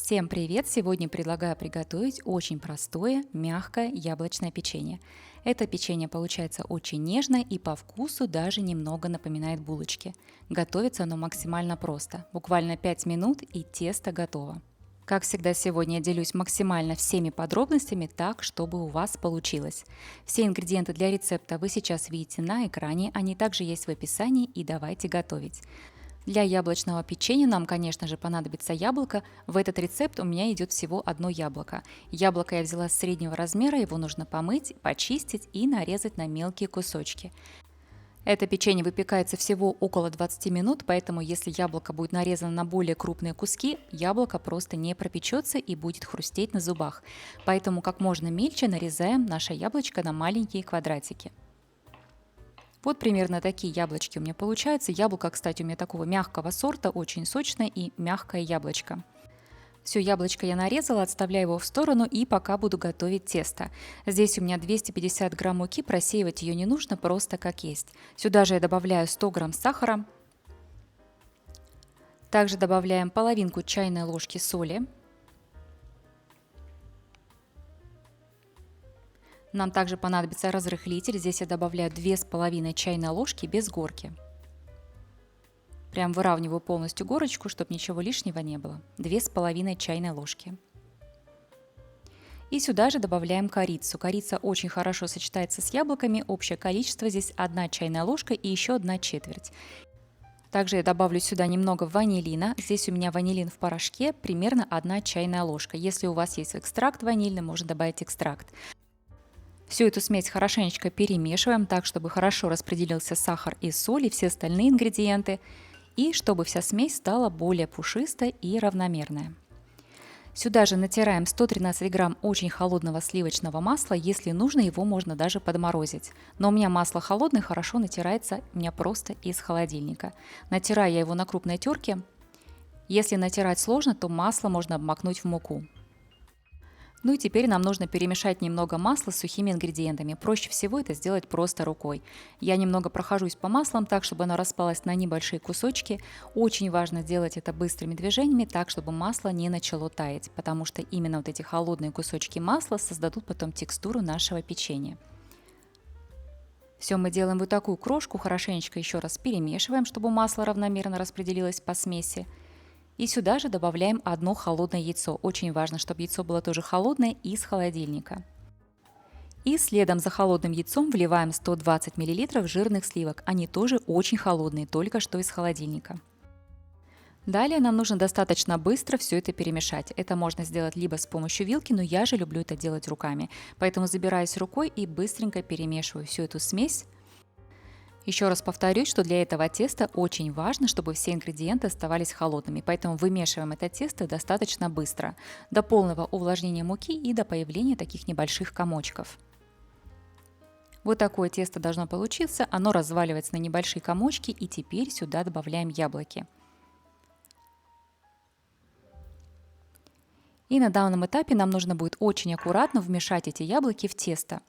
Всем привет! Сегодня предлагаю приготовить очень простое, мягкое яблочное печенье. Это печенье получается очень нежное и по вкусу даже немного напоминает булочки. Готовится оно максимально просто. Буквально 5 минут и тесто готово. Как всегда, сегодня я делюсь максимально всеми подробностями так, чтобы у вас получилось. Все ингредиенты для рецепта вы сейчас видите на экране, они также есть в описании, и давайте готовить. Для яблочного печенья нам, конечно же, понадобится яблоко. В этот рецепт у меня идет всего одно яблоко. Яблоко я взяла среднего размера, его нужно помыть, почистить и нарезать на мелкие кусочки. Это печенье выпекается всего около 20 минут, поэтому если яблоко будет нарезано на более крупные куски, яблоко просто не пропечется и будет хрустеть на зубах. Поэтому как можно мельче нарезаем наше яблочко на маленькие квадратики. Вот примерно такие яблочки у меня получаются. Яблоко, кстати, у меня такого мягкого сорта, очень сочное и мягкое яблочко. Все, яблочко я нарезала, отставляю его в сторону и пока буду готовить тесто. Здесь у меня 250 грамм муки, просеивать ее не нужно, просто как есть. Сюда же я добавляю 100 грамм сахара. Также добавляем половинку чайной ложки соли. Нам также понадобится разрыхлитель. Здесь я добавляю 2,5 чайной ложки без горки. Прям выравниваю полностью горочку, чтобы ничего лишнего не было. 2,5 чайной ложки. И сюда же добавляем корицу. Корица очень хорошо сочетается с яблоками. Общее количество здесь 1 чайная ложка и еще 1/4. Также я добавлю сюда немного ванилина. Здесь у меня ванилин в порошке, примерно 1 чайная ложка. Если у вас есть экстракт ванильный, можно добавить экстракт. Всю эту смесь хорошенечко перемешиваем так, чтобы хорошо распределился сахар и соль и все остальные ингредиенты, и чтобы вся смесь стала более пушистой и равномерная. Сюда же натираем 113 грамм очень холодного сливочного масла, если нужно, его можно даже подморозить. Но у меня масло холодное, хорошо натирается у меня просто из холодильника. Натираю я его на крупной терке. Если натирать сложно, то масло можно обмакнуть в муку. Ну и теперь нам нужно перемешать немного масла с сухими ингредиентами. Проще всего это сделать просто рукой. Я немного прохожусь по маслам так, чтобы оно распалось на небольшие кусочки. Очень важно делать это быстрыми движениями, так, чтобы масло не начало таять, потому что именно вот эти холодные кусочки масла создадут потом текстуру нашего печенья. Все, мы делаем вот такую крошку, хорошенечко еще раз перемешиваем, чтобы масло равномерно распределилось по смеси. И сюда же добавляем 1 холодное яйцо. Очень важно, чтобы яйцо было тоже холодное из холодильника. И следом за холодным яйцом вливаем 120 мл жирных сливок. Они тоже очень холодные, только что из холодильника. Далее нам нужно достаточно быстро все это перемешать. Это можно сделать либо с помощью вилки, но я же люблю это делать руками. Поэтому забираюсь рукой и быстренько перемешиваю всю эту смесь. Еще раз повторюсь, что для этого теста очень важно, чтобы все ингредиенты оставались холодными, поэтому вымешиваем это тесто достаточно быстро, до полного увлажнения муки и до появления таких небольших комочков. Вот такое тесто должно получиться, оно разваливается на небольшие комочки, и теперь сюда добавляем яблоки. И на данном этапе нам нужно будет очень аккуратно вмешать эти яблоки в тесто.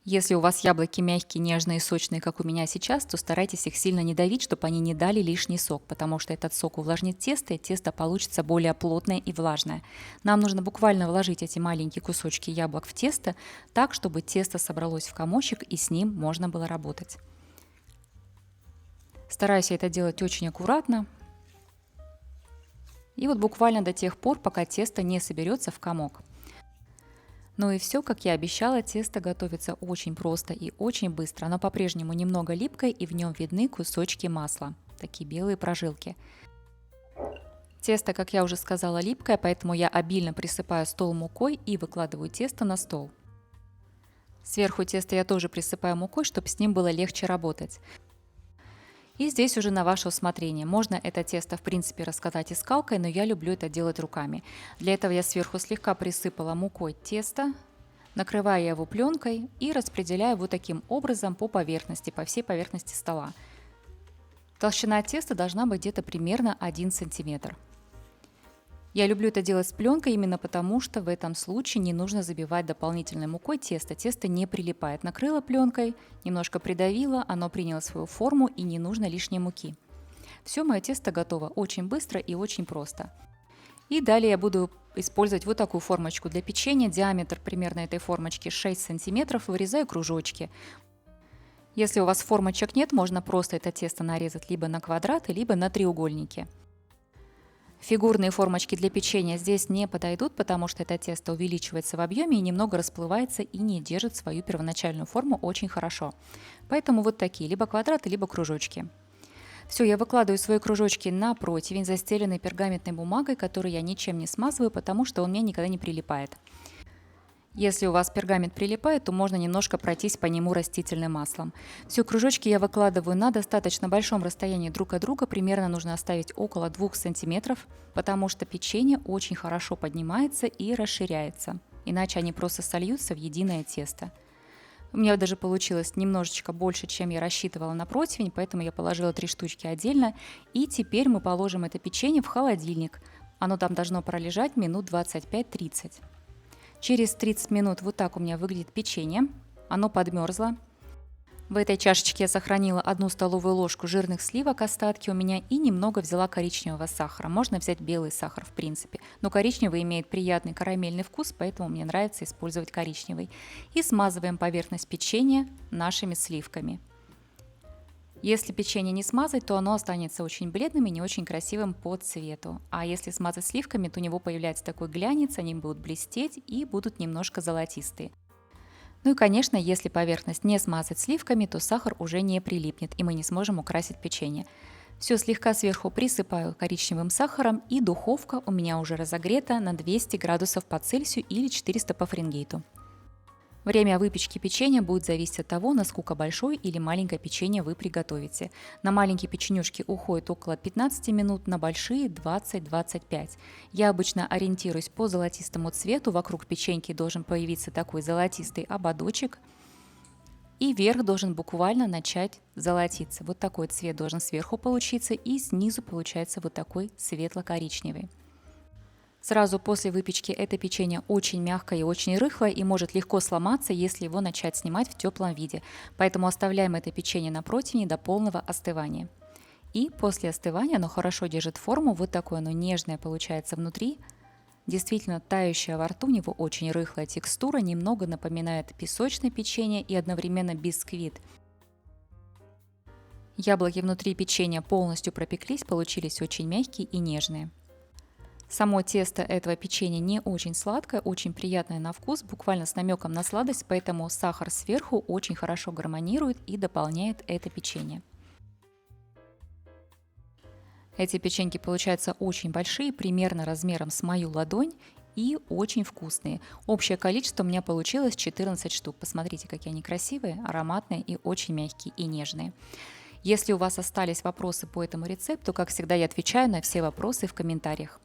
Если у вас яблоки мягкие, нежные, сочные, как у меня сейчас, то старайтесь их сильно не давить, чтобы они не дали лишний сок, потому что этот сок увлажнит тесто, и тесто получится более плотное и влажное. Нам нужно буквально вложить эти маленькие кусочки яблок в тесто, так, чтобы тесто собралось в комочек и с ним можно было работать. Стараюсь это делать очень аккуратно. И вот буквально до тех пор, пока тесто не соберется в комок. Ну и все, как я обещала, тесто готовится очень просто и очень быстро. Оно по-прежнему немного липкое, и в нем видны кусочки масла, такие белые прожилки. Тесто, как я уже сказала, липкое, поэтому я обильно присыпаю стол мукой и выкладываю тесто на стол. Сверху теста я тоже присыпаю мукой, чтобы с ним было легче работать. И здесь уже на ваше усмотрение. Можно это тесто в принципе раскатать и скалкой, но я люблю это делать руками. Для этого я сверху слегка присыпала мукой тесто, накрываю его пленкой и распределяю вот таким образом по поверхности, по всей поверхности стола. Толщина теста должна быть где-то примерно 1 см. Я люблю это делать с пленкой именно потому, что в этом случае не нужно забивать дополнительной мукой тесто. Тесто не прилипает. Накрыла пленкой, немножко придавила, оно приняло свою форму и не нужно лишней муки. Все, мое тесто готово очень быстро и очень просто. И далее я буду использовать вот такую формочку для печенья. Диаметр примерно этой формочки 6 сантиметров. Вырезаю кружочки. Если у вас формочек нет, можно просто это тесто нарезать либо на квадраты, либо на треугольники. Фигурные формочки для печенья здесь не подойдут, потому что это тесто увеличивается в объеме и немного расплывается и не держит свою первоначальную форму очень хорошо. Поэтому вот такие, либо квадраты, либо кружочки. Все, я выкладываю свои кружочки на противень, застеленный пергаментной бумагой, которую я ничем не смазываю, потому что он мне никогда не прилипает. Если у вас пергамент прилипает, то можно немножко пройтись по нему растительным маслом. Все, кружочки я выкладываю на достаточно большом расстоянии друг от друга, примерно нужно оставить около 2 сантиметров, потому что печенье очень хорошо поднимается и расширяется, иначе они просто сольются в единое тесто. У меня даже получилось немножечко больше, чем я рассчитывала на противень, поэтому я положила 3 штучки отдельно. И теперь мы положим это печенье в холодильник. Оно там должно пролежать минут 25-30. Через 30 минут вот так у меня выглядит печенье. Оно подмерзло. В этой чашечке я сохранила 1 столовую ложку жирных сливок, остатки у меня, и немного взяла коричневого сахара. Можно взять белый сахар в принципе, но коричневый имеет приятный карамельный вкус, поэтому мне нравится использовать коричневый. И смазываем поверхность печенья нашими сливками. Если печенье не смазать, то оно останется очень бледным и не очень красивым по цвету. А если смазать сливками, то у него появляется такой глянец, они будут блестеть и будут немножко золотистые. Ну и, конечно, если поверхность не смазать сливками, то сахар уже не прилипнет, и мы не сможем украсить печенье. Все слегка сверху присыпаю коричневым сахаром, и духовка у меня уже разогрета на 200 градусов по Цельсию или 400 по Фаренгейту. Время выпечки печенья будет зависеть от того, насколько большое или маленькое печенье вы приготовите. На маленькие печенюшки уходит около 15 минут, на большие 20-25. Я обычно ориентируюсь по золотистому цвету, вокруг печеньки должен появиться такой золотистый ободочек, и верх должен буквально начать золотиться. Вот такой цвет должен сверху получиться, и снизу получается вот такой светло-коричневый. Сразу после выпечки это печенье очень мягкое и очень рыхлое и может легко сломаться, если его начать снимать в теплом виде. Поэтому оставляем это печенье на противне до полного остывания. И после остывания оно хорошо держит форму, вот такое оно нежное получается внутри. Действительно тающее во рту, у него очень рыхлая текстура, немного напоминает песочное печенье и одновременно бисквит. Яблоки внутри печенья полностью пропеклись, получились очень мягкие и нежные. Само тесто этого печенья не очень сладкое, очень приятное на вкус, буквально с намеком на сладость, поэтому сахар сверху очень хорошо гармонирует и дополняет это печенье. Эти печеньки получаются очень большие, примерно размером с мою ладонь, и очень вкусные. Общее количество у меня получилось 14 штук. Посмотрите, какие они красивые, ароматные и очень мягкие и нежные. Если у вас остались вопросы по этому рецепту, как всегда, я отвечаю на все вопросы в комментариях.